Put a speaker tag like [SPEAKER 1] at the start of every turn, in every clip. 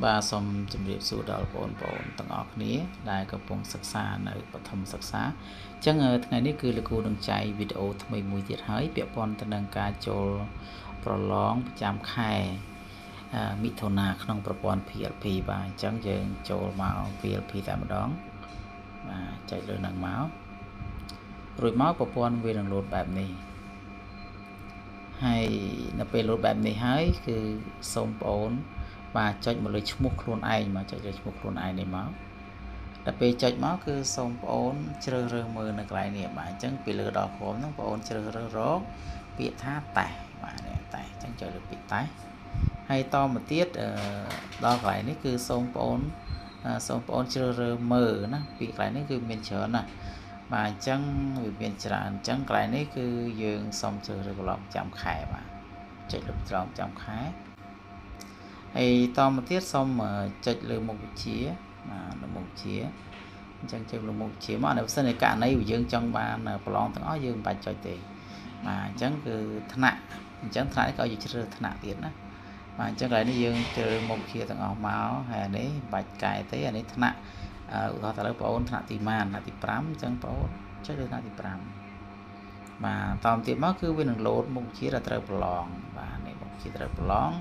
[SPEAKER 1] បាទសូមជម្រាបសួរដល់បងប្អូនទាំងអស់គ្នាដែលកំពុងសិក្សានៅបឋមសិក្សាអញ្ចឹងថ្ងៃនេះគឺលោកគ្រូនឹងចែកវីដេអូថ្មីមួយទៀតហើយពាក់ព័ន្ធទៅនឹងការចូលប្រឡងប្រចាំខែមិថុនាក្នុងប្រព័ន្ធ PLP បាទអញ្ចឹងយើងចូលមក PLP តែម្ដងបាទចែកលើនឹងមករួចមកប្រព័ន្ធវានឹងលោតបែបនេះហើយនៅពេលលោតបែបនេះហើយគឺសូមបងប្អូនបាទចុចមកលើឈ្មោះខ្លួនឯងមកចុចលើឈ្មោះខ្លួនឯងនេះមកដល់ពេលចុចមកគឺសូមបងប្អូនជ្រើសរើសមើលនៅកន្លែងនេះបាទអញ្ចឹងពីលើដល់ក្រោមហ្នឹងបងប្អូនជ្រើសរើសរកពាក្យថាតេស្តបាទនេះតេស្តអញ្ចឹងចុចលើពាក្យតេស្តហើយតមកទៀតដល់កន្លែងនេះគឺសូមបងប្អូនជ្រើសរើសមើលណាពីកន្លែងនេះគឺមានច្រើនណាស់បាទអញ្ចឹងវាមានច្រើនអញ្ចឹងកន្លែងនេះគឺយើងសូមជ្រើសរើសប្រឡងប្រចាំខែបាទចុចលើប្រឡងប្រចាំខែហើយតមកទៀតសូមចុចលើមុខវិជ្ជាបាទលើមុខវិជ្ជាអញ្ចឹងចុចលើមុខវិជ្ជាមកនៅផ្សេងនៃករណីយើងចង់បានប្រឡងទាំងអស់យើងមិនបាច់ចុចទេបាទអញ្ចឹងគឺថ្នាក់អញ្ចឹងថ្នាក់នេះក៏យើងជ្រើសថ្នាក់ទៀតណាបាទអញ្ចឹងកន្លែងនេះយើងជ្រើសមុខវិជ្ជាទាំងអស់មកហើយអានេះមិនបាច់កែទេអានេះថ្នាក់ឧទាហរណ៍ទៅលើបងប្អូនថ្នាក់ទីម៉ានថ្នាក់ទី5អញ្ចឹងបងប្អូនចុចលើថ្នាក់ទី5បាទតទៀតមកគឺវានឹងលោតមុខវិជ្ជាដែលត្រូវប្រឡងបាទនេះមុខវិជ្ជាត្រូវប្រឡង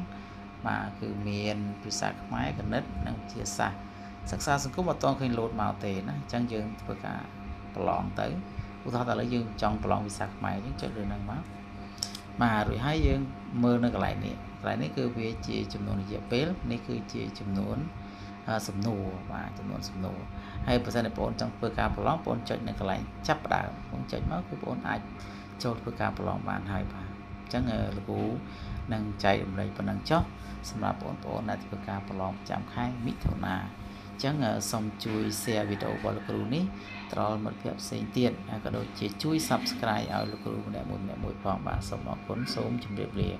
[SPEAKER 1] បាទគឺមានភាសាខ្មែរគណិតនិងវិទ្យាសាស្ត្រសិក្សាសង្គមអត់ទាន់ឃើញលោតមកទេណាអញ្ចឹងយើងធ្វើការប្រឡងទៅឧទាហរណ៍តែឥឡូវយើងចង់ប្រឡងវិសាខ្មែរអញ្ចឹងចុចលើហ្នឹងមកបាទរួចហើយយើងមើលនៅកន្លែងនេះគឺវាជាចំនួនរយៈពេលនេះគឺជាចំនួនសំណួរបាទចំនួនសំណួរហើយបើសិនជាបងប្អូនចង់ធ្វើការប្រឡងបងប្អូនចុចនៅកន្លែងចាប់ផ្ដើមបងចុចមកគឺបងប្អូនអាចចូលធ្វើការប្រឡងបានហើយបាទអញ្ចឹងលោកគ្រូនឹងចែករំលែកប៉ុណ្ណឹងចុះសម្រាប់បងប្អូនដែលធ្វើការប្រឡងប្រចាំខែមិថុនាអញ្ចឹងសូមជួយ share វីដេអូរបស់លោកគ្រូនេះទៅដល់មិត្តភ័ក្តិផ្សេងទៀតហើយក៏ដូចជាជួយ subscribe ឲ្យលោកគ្រូម្នាក់មួយផងបាទសូមអរគុណសូមជម្រាបលា